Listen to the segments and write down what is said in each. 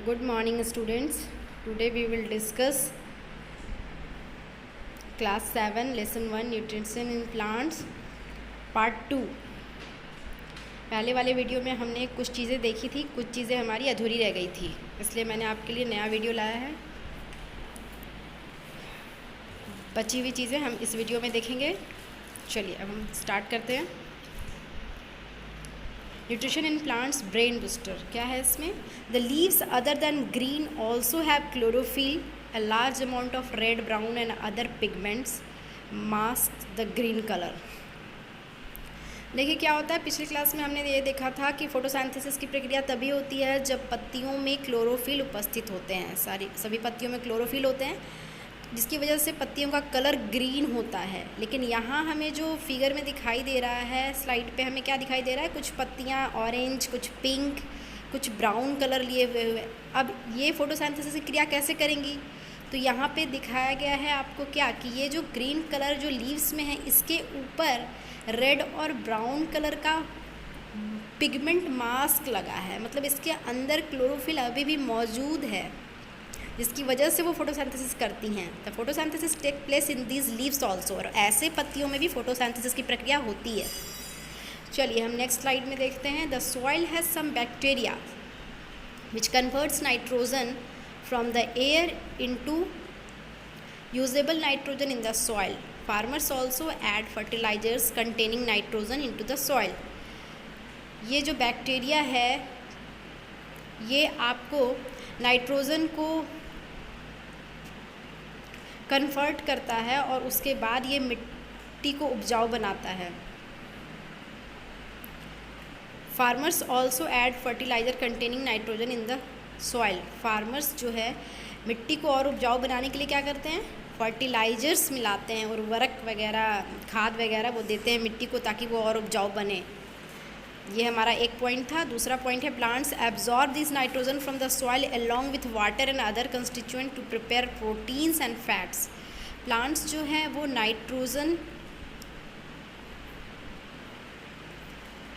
Good morning students. Today we will discuss class 7 lesson 1 nutrition in plants part 2। पहले वाले video में हमने कुछ चीज़ें देखी थी, कुछ चीज़ें हमारी अधूरी रह गई थी, इसलिए मैंने आपके लिए नया वीडियो लाया है। बची हुई चीज़ें हम इस वीडियो में देखेंगे। चलिए अब हम स्टार्ट करते हैं। Nutrition in plants brain booster क्या है इसमें? The leaves other than green also have chlorophyll, a large amount of red, brown and other pigments mask the green colour. देखिए क्या होता है, पिछली क्लास में हमने ये देखा था कि फोटोसिंथेसिस की प्रक्रिया तभी होती है जब पत्तियों में क्लोरोफिल उपस्थित होते हैं। सभी पत्तियों में क्लोरोफिल होते हैं, जिसकी वजह से पत्तियों का कलर ग्रीन होता है। लेकिन यहाँ हमें जो फिगर में दिखाई दे रहा है, स्लाइड पे हमें क्या दिखाई दे रहा है? कुछ पत्तियाँ ऑरेंज, कुछ पिंक, कुछ ब्राउन कलर लिए हुए। अब ये फोटोसिंथेसिस की क्रिया कैसे करेंगी? तो यहाँ पे दिखाया गया है आपको क्या कि ये जो ग्रीन कलर जो लीव्स में है, इसके ऊपर रेड और ब्राउन कलर का पिगमेंट मास्क लगा है, मतलब इसके अंदर क्लोरोफिल अभी भी मौजूद है, जिसकी वजह से वो फोटोसिंथेसिस करती हैं। The photosynthesis take place in these leaves also, और ऐसे पत्तियों में भी फोटोसिंथेसिस की प्रक्रिया होती है। चलिए हम नेक्स्ट स्लाइड में देखते हैं। The soil has some bacteria which converts nitrogen from the air into usable nitrogen in the soil. Farmers also add fertilisers containing nitrogen into the soil. ये जो बैक्टीरिया है ये आपको नाइट्रोजन को कन्वर्ट करता है और उसके बाद ये मिट्टी को उपजाऊ बनाता है। Farmers also add fertiliser containing nitrogen in the soil. Farmers जो है मिट्टी को और उपजाऊ बनाने के लिए क्या करते हैं? फर्टिलाइजर्स मिलाते हैं, उर्वरक वगैरह, खाद वगैरह वो देते हैं मिट्टी को ताकि वो और उपजाऊ बने। ये हमारा एक पॉइंट था। दूसरा पॉइंट है plants absorb this nitrogen from the soil along with water and other constituent to prepare proteins and fats. Plants जो हैं वो नाइट्रोजन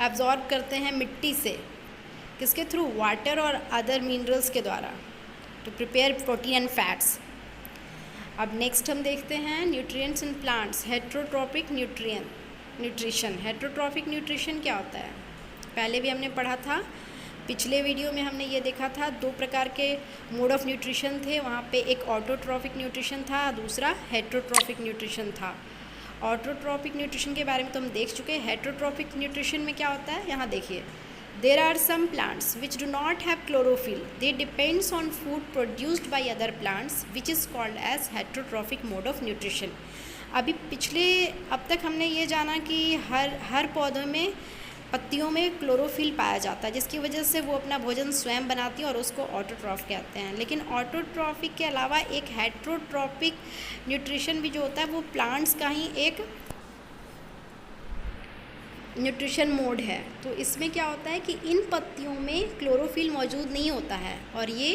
एब्जॉर्ब करते हैं मिट्टी से, किसके थ्रू? वाटर और अदर मिनरल्स के द्वारा, to prepare protein and fats. अब नेक्स्ट हम देखते हैं nutrients in plants. Heterotrophic nutrition. Heterotrophic nutrition क्या होता है? पहले भी हमने पढ़ा था, पिछले वीडियो में हमने ये देखा था, दो प्रकार के मोड ऑफ न्यूट्रिशन थे। वहाँ पे एक ऑटोट्रॉपिक न्यूट्रिशन था, दूसरा हेट्रोट्रॉपिक न्यूट्रिशन था। ऑटोट्रॉपिक न्यूट्रिशन के बारे में तो हम देख चुके हैं। हेट्रोट्रॉपिक न्यूट्रिशन में क्या होता है? यहाँ देखिए, there are some plants which do not have chlorophyll, they depends on food produced by other plants which is called as heterotrophic mode of nutrition. अभी अब तक हमने ये जाना कि हर पौधों में, पत्तियों में क्लोरोफिल पाया जाता है, जिसकी वजह से वो अपना भोजन स्वयं बनाती हैं और उसको ऑटोट्रॉफ कहते हैं। लेकिन ऑटोट्रॉपिक के अलावा एक हेट्रोट्रॉपिक न्यूट्रिशन भी जो होता है वो प्लांट्स का ही एक न्यूट्रिशन मोड है। तो इसमें क्या होता है कि इन पत्तियों में क्लोरोफिल मौजूद नहीं होता है, और ये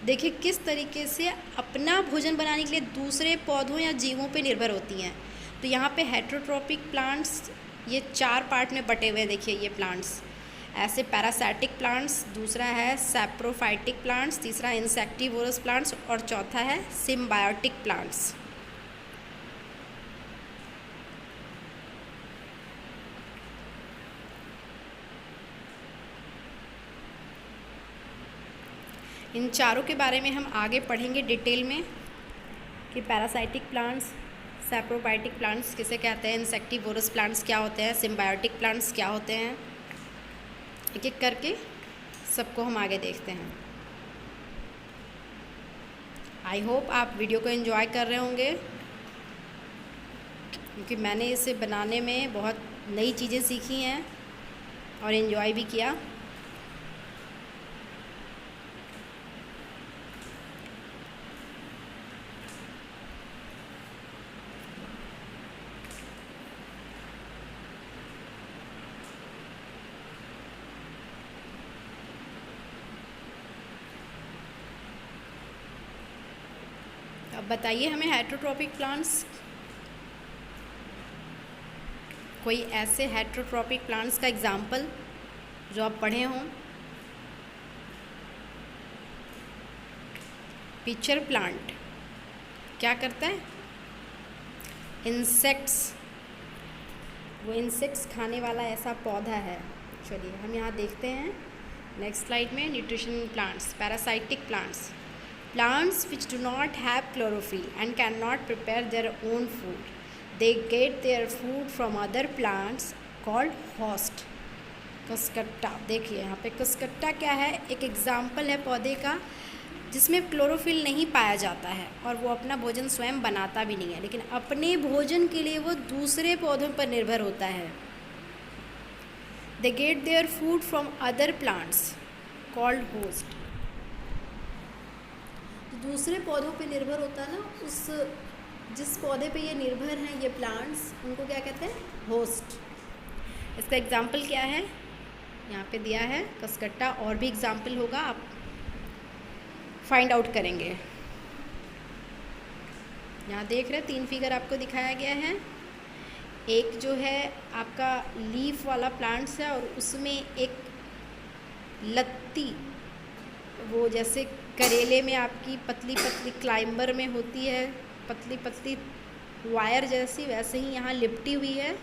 देखिए किस तरीके से अपना भोजन बनाने के लिए दूसरे पौधों या जीवों पे निर्भर होती हैं। तो यहाँ पे हेट्रोट्रॉपिक प्लांट्स ये 4 पार्ट में बटे हुए। देखिए ये प्लांट्स ऐसे पैरासाइटिक प्लांट्स, दूसरा है सैप्रोफाइटिक प्लांट्स, तीसरा इंसेक्टिवोरस प्लांट्स और चौथा है सिम्बायोटिक प्लांट्स। इन चारों के बारे में हम आगे पढ़ेंगे डिटेल में कि पैरासाइटिक प्लांट्स, सैप्रोफाइटिक प्लांट्स किसे कहते हैं, इंसेक्टिवोरस प्लांट्स क्या होते हैं, सिम्बायोटिक प्लांट्स क्या होते हैं। एक एक करके सबको हम आगे देखते हैं। आई होप आप वीडियो को एंजॉय कर रहे होंगे, क्योंकि मैंने इसे बनाने में बहुत नई चीज़ें सीखी हैं और एंजॉय भी किया। अब बताइए हमें हेट्रोट्रॉपिक प्लांट्स, कोई ऐसे हेट्रोट्रॉपिक प्लांट्स का एग्जाम्पल जो आप पढ़े हों। पिचर प्लांट क्या करता है? इंसेक्ट्स, वो इंसेक्ट्स खाने वाला ऐसा पौधा है। चलिए हम यहाँ देखते हैं नेक्स्ट स्लाइड में nutrition plants, parasitic plants. Plants which do not have chlorophyll and can not prepare their own food, they get their food from other plants called host. कसकट्टा, देखिए यहाँ पे कसकट्टा क्या है? एक एग्जाम्पल है पौधे का जिसमें क्लोरोफिल नहीं पाया जाता है और वो अपना भोजन स्वयं बनाता भी नहीं है, लेकिन अपने भोजन के लिए वो दूसरे पौधों पर निर्भर होता है। They get their food from other plants called host. दूसरे पौधों पे निर्भर होता है ना, उस जिस पौधे पे ये निर्भर हैं ये प्लांट्स, उनको क्या कहते हैं? होस्ट। इसका एग्जाम्पल क्या है? यहाँ पे दिया है कसकट्टा, और भी एग्जाम्पल होगा, आप फाइंड आउट करेंगे। यहाँ देख रहे हैं 3 फिगर आपको दिखाया गया है। एक जो है आपका लीफ वाला प्लांट्स है और उसमें एक लत्ती, वो जैसे करेले में आपकी पतली पतली क्लाइंबर में होती है, पतली पतली वायर जैसी, वैसे ही यहाँ लिपटी हुई है।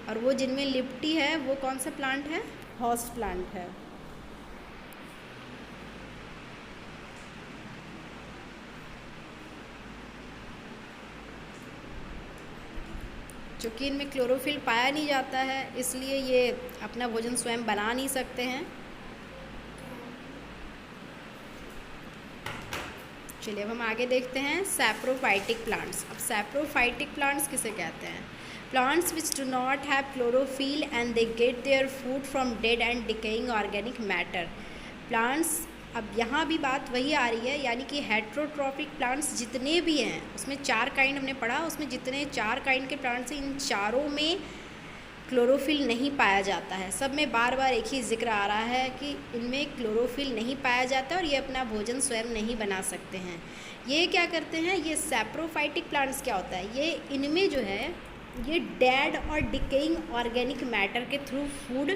और वो जिनमें लिपटी है वो कौन सा प्लांट है? होस्ट प्लांट है। चूँकि इनमें क्लोरोफिल पाया नहीं जाता है, इसलिए ये अपना भोजन स्वयं बना नहीं सकते हैं। चलिए अब हम आगे देखते हैं सैप्रोफाइटिक प्लांट्स। अब सैप्रोफाइटिक प्लांट्स किसे कहते हैं? Plants which do not have chlorophyll and they get their food from dead and decaying organic matter. Plants, अब यहाँ भी बात वही आ रही है, यानी कि हेट्रोट्रॉफिक प्लांट्स जितने भी हैं, उसमें 4 काइंड हमने पढ़ा, उसमें जितने 4 काइंड के प्लांट्स हैं, इन चारों में क्लोरोफिल नहीं पाया जाता है। सब में बार बार एक ही जिक्र आ रहा है कि इनमें क्लोरोफिल नहीं पाया जाता और ये अपना भोजन स्वयं नहीं बना सकते हैं। ये क्या करते हैं? ये सैप्रोफाइटिक प्लांट्स क्या होता है? ये इनमें जो है ये डेड और डिकेइंग ऑर्गेनिक मैटर के थ्रू फूड,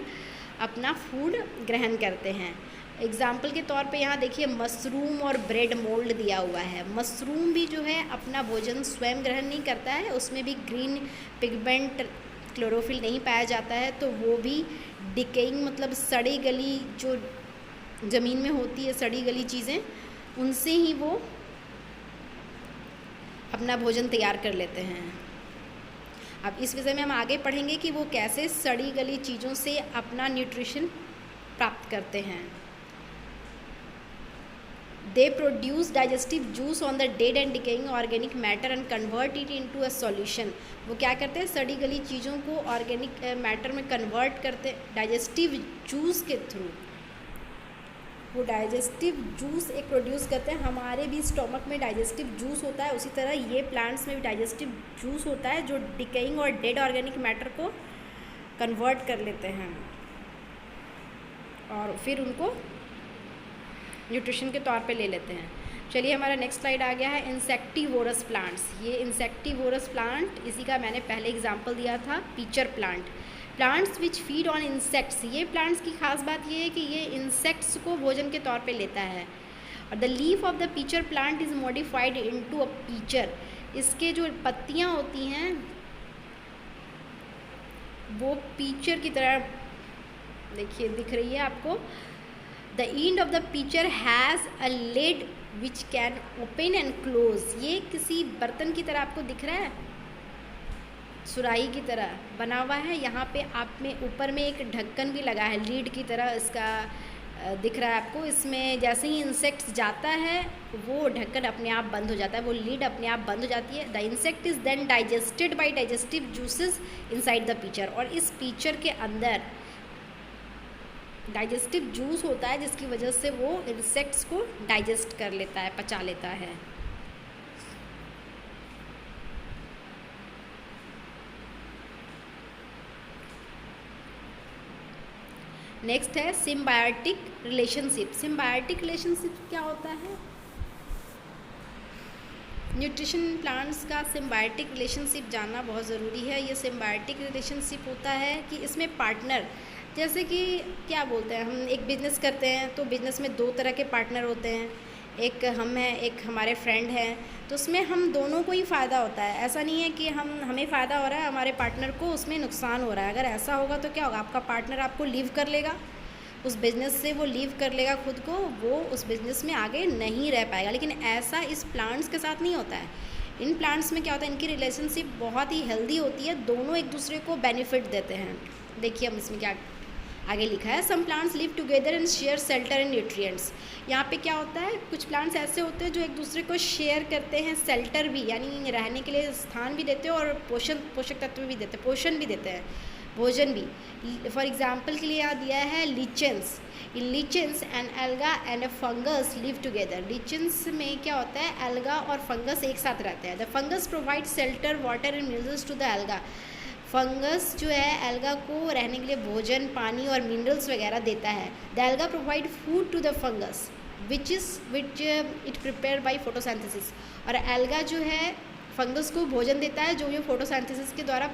अपना फूड ग्रहण करते हैं। एग्जाम्पल के तौर पे यहाँ देखिए मशरूम और ब्रेड मोल्ड दिया हुआ है। मशरूम भी जो है अपना भोजन स्वयं ग्रहण नहीं करता है, उसमें भी ग्रीन पिगमेंट क्लोरोफिल नहीं पाया जाता है, तो वो भी डिकेइंग मतलब सड़ी गली जो ज़मीन में होती है, सड़ी गली चीज़ें, उनसे ही वो अपना भोजन तैयार कर लेते हैं। अब इस विषय में हम आगे पढ़ेंगे कि वो कैसे सड़ी गली चीज़ों से अपना न्यूट्रिशन प्राप्त करते हैं। They produce digestive juice on the dead and decaying organic matter and convert it into a solution। वो क्या करते हैं? सड़ी गली चीज़ों को ऑर्गेनिक मैटर में कन्वर्ट करते, डाइजेस्टिव जूस के थ्रू। वो डाइजेस्टिव जूस एक प्रोड्यूस करते हैं। हमारे भी स्टोमक में डाइजेस्टिव जूस होता है, उसी तरह ये प्लांट्स में भी डाइजेस्टिव जूस होता है जो डिकेइंग और डेड ऑर्गेनिक मैटर को कन्वर्ट कर लेते हैं और फिर उनको न्यूट्रिशन के तौर पे ले लेते हैं। चलिए हमारा नेक्स्ट स्लाइड आ गया है इंसेक्टिवोरस प्लांट्स। ये इंसेक्टिवोरस प्लांट, इसी का मैंने पहले एग्जांपल दिया था, pitcher plant. Plants which feed on insects. ये प्लांट्स की खास बात ये है कि ये इंसेक्ट्स को भोजन के तौर पे लेता है। और the leaf of the pitcher plant is modified into a pitcher. इसके जो पत्तियाँ होती हैं वो पिचर की तरह, देखिए दिख रही है आपको। The end of the pitcher has a lid which can open and close। ये किसी बर्तन की तरह आपको दिख रहा है, सुराही की तरह बना हुआ है। यहाँ पे आप में ऊपर में एक ढक्कन भी लगा है, लीड की तरह इसका दिख रहा है आपको। इसमें जैसे ही इंसेक्ट्स जाता है वो ढक्कन अपने आप बंद हो जाता है, वो लीड अपने आप बंद हो जाती है। The insect is then digested by digestive juices inside the pitcher. और इस पिचर के अंदर डाइजेस्टिव जूस होता है जिसकी वजह से वो इंसेक्ट्स को डाइजेस्ट कर लेता है, पचा लेता है। नेक्स्ट है सिम्बायोटिक रिलेशनशिप। सिम्बायोटिक रिलेशनशिप क्या होता है? न्यूट्रिशन प्लांट्स का सिम्बायोटिक रिलेशनशिप जानना बहुत ज़रूरी है। ये सिम्बायोटिक रिलेशनशिप होता है कि इसमें पार्टनर जैसे कि क्या बोलते हैं, हम एक बिज़नेस करते हैं तो बिज़नेस में दो तरह के पार्टनर होते हैं, एक हम हैं, एक हमारे फ्रेंड हैं। तो उसमें हम दोनों को ही फ़ायदा होता है, ऐसा नहीं है कि हमें फ़ायदा हो रहा है, हमारे पार्टनर को उसमें नुकसान हो रहा है। अगर ऐसा होगा तो क्या होगा, आपका पार्टनर आपको लीव कर लेगा, उस बिज़नेस से वो लीव कर लेगा खुद को, वो उस बिज़नेस में आगे नहीं रह पाएगा। लेकिन ऐसा इस प्लांट्स के साथ नहीं होता है। इन प्लांट्स में क्या होता है, इनकी रिलेशनशिप बहुत ही हेल्दी होती है, दोनों एक दूसरे को बेनिफिट देते हैं। देखिए हम इसमें क्या आगे लिखा है, some plants live together and share shelter and nutrients. यहाँ पे क्या होता है, कुछ प्लांट्स ऐसे होते हैं जो एक दूसरे को शेयर करते हैं, शेल्टर भी यानी रहने के लिए स्थान भी देते हैं, और पोषक तत्व भी देते हैं, पोषण भी देते हैं, भोजन भी। फॉर एग्जाम्पल के लिए यहाँ दिया है lichens. In lichens and alga and a fungus live together. Lichens में क्या होता है, एल्गा और फंगस एक साथ रहते हैं। The fungus provide shelter water and minerals to the alga. Fungus जो है एल्गा को रहने के लिए भोजन, पानी और मिनरल्स वगैरह देता है। The alga provide food to the fungus which it prepare by photosynthesis. और एल्गा जो है फंगस को भोजन देता है जो ये फोटोसिंथेसिस के द्वारा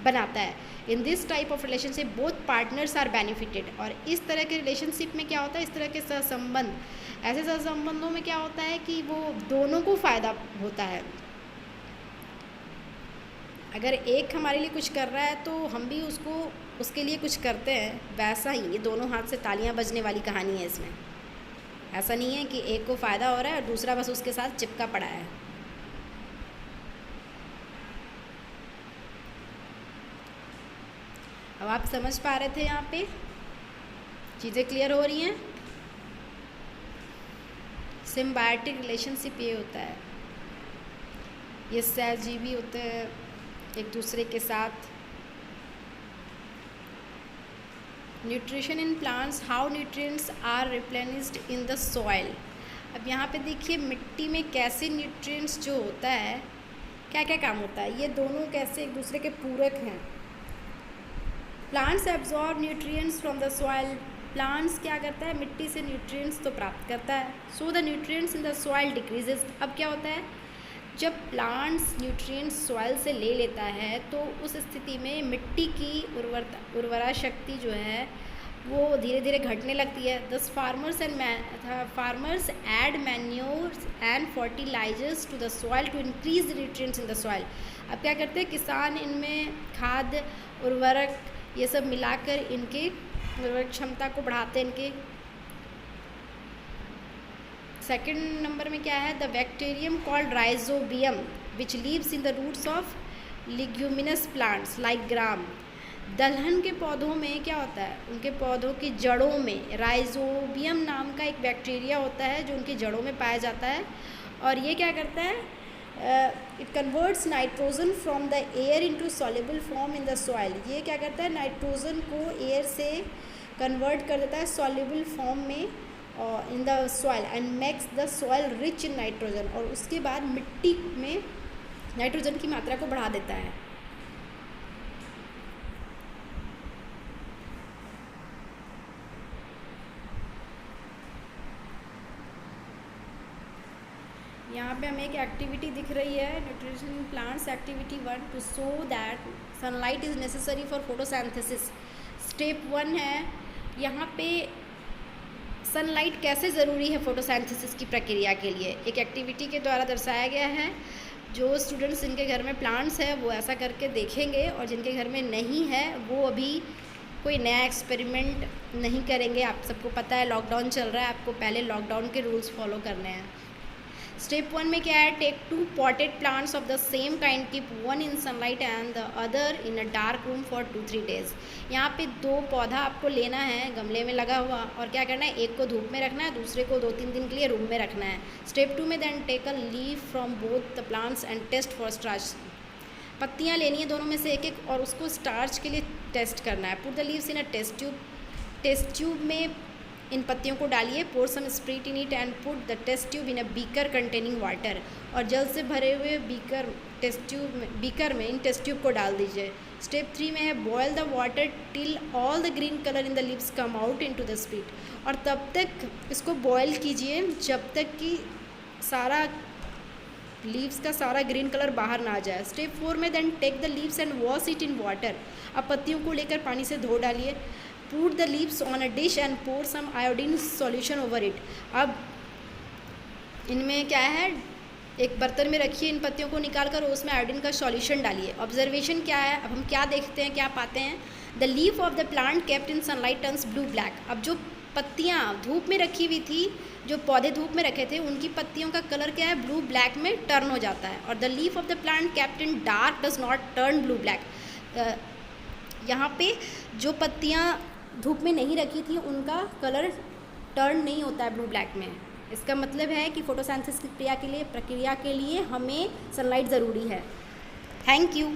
बनाता है। In this type of relationship both partners are benefited. और इस तरह के रिलेशनशिप में क्या होता है, इस तरह के सहसंबंध, ऐसे सहसंबंधों में क्या होता है कि वो दोनों को फ़ायदा होता है। अगर एक हमारे लिए कुछ कर रहा है तो हम भी उसके लिए कुछ करते हैं, वैसा ही ये दोनों हाथ से तालियां बजने वाली कहानी है इसमें। ऐसा नहीं है कि एक को फ़ायदा हो रहा है और दूसरा बस उसके साथ चिपका पड़ा है। अब आप समझ पा रहे थे, यहाँ पे चीज़ें क्लियर हो रही हैं। सिम्बायोटिक रिलेशनशिप ये होता है, ये सहजीवी होते हैं एक दूसरे के साथ। Nutrition in plants, how nutrients are replenished in the soil. अब यहाँ पे देखिए मिट्टी में कैसे न्यूट्रिएंट्स जो होता है, क्या क्या काम होता है, ये दोनों कैसे एक दूसरे के पूरक हैं। Plants absorb nutrients from the soil. Plants क्या करता है, मिट्टी से न्यूट्रिएंट्स तो प्राप्त करता है। So the nutrients in the soil decreases. अब क्या होता है, जब प्लांट्स न्यूट्रिएंट्स सॉइल से ले लेता है तो उस स्थिति में मिट्टी की उर्वरा शक्ति जो है वो धीरे धीरे घटने लगती है। Thus farmers add manures and fertilisers to the soil to increase the nutrients in the soil. अब क्या करते हैं किसान, इनमें खाद, उर्वरक ये सब मिलाकर इनके उर्वरक क्षमता को बढ़ाते हैं इनके। सेकेंड नंबर में क्या है, the bacterium called rhizobium which lives in the roots of leguminous plants like gram. दलहन के पौधों में क्या होता है, उनके पौधों की जड़ों में राइजोबियम नाम का एक बैक्टीरिया होता है जो उनकी जड़ों में पाया जाता है। और ये क्या करता है, it converts nitrogen from the air into soluble form in the soil. ये क्या करता है, नाइट्रोजन को एयर से कन्वर्ट कर देता है सॉल्युबल फॉर्म में इन the soil and makes the soil rich in nitrogen. और उसके बाद मिट्टी में नाइट्रोजन की मात्रा को बढ़ा देता है। यहाँ पे हमें एक एक्टिविटी दिख रही है, nutrition in plants activity 1, to show that sunlight is necessary for photosynthesis. Step 1 है, यहाँ पे सनलाइट कैसे ज़रूरी है फोटोसिंथेसिस की प्रक्रिया के लिए, एक एक्टिविटी के द्वारा दर्शाया गया है। जो स्टूडेंट्स जिनके घर में प्लांट्स है वो ऐसा करके देखेंगे, और जिनके घर में नहीं है वो अभी कोई नया एक्सपेरिमेंट नहीं करेंगे। आप सबको पता है लॉकडाउन चल रहा है, आपको पहले लॉकडाउन के रूल्स फॉलो करने हैं। स्टेप 1 में क्या है, take 2 potted plants of the same kind, keep one in sunlight and the other in a dark room for 2-3 days। यहाँ पे 2 पौधा आपको लेना है गमले में लगा हुआ, और क्या करना है, एक को धूप में रखना है, दूसरे को 2-3 दिन के लिए रूम में रखना है। स्टेप 2 में then take a leaf from both the plants and test for starch. पत्तियाँ लेनी है दोनों में से एक एक, और उसको स्टार्च के लिए टेस्ट करना है। Put the leaves in a test tube. Test tube में इन पत्तियों को डालिए, pour some spirit in it and put the test tube in a beaker containing water. और जल से भरे हुए बीकर में इन टेस्ट ट्यूब को डाल दीजिए। स्टेप 3 में है, boil the water till all the green colour in the leaves come out into the spirit. और तब तक इसको बॉयल कीजिए जब तक कि सारा लीव्स का सारा ग्रीन कलर बाहर ना आ जाए। स्टेप 4 में then take the leaves and wash it in water. अब पत्तियों को लेकर पानी से धो डालिए। Put the leaves on a dish and pour some iodine solution over it. अब इनमें क्या है, एक बर्तन में रखिए इन पत्तियों को निकाल कर, उसमें आयोडीन का सॉल्यूशन डालिए. ऑब्जर्वेशन क्या है, अब हम क्या देखते हैं, क्या पाते हैं. The leaf of the plant kept in sunlight turns blue black. अब जो पत्तियाँ धूप में रखी हुई थी, जो पौधे धूप में रखे थे, उनकी पत्तियों का कलर क्या है, ब्लू ब्लैक में टर्न हो जाता है. और the leaf of the plant kept in dark does not turn blue black. यहाँ पे जो पत्तियाँ धूप में नहीं रखी थी उनका कलर टर्न नहीं होता है ब्लू ब्लैक में. इसका मतलब है कि फोटोसिंथेसिस की प्रक्रिया के लिए हमें सनलाइट ज़रूरी है. Thank you.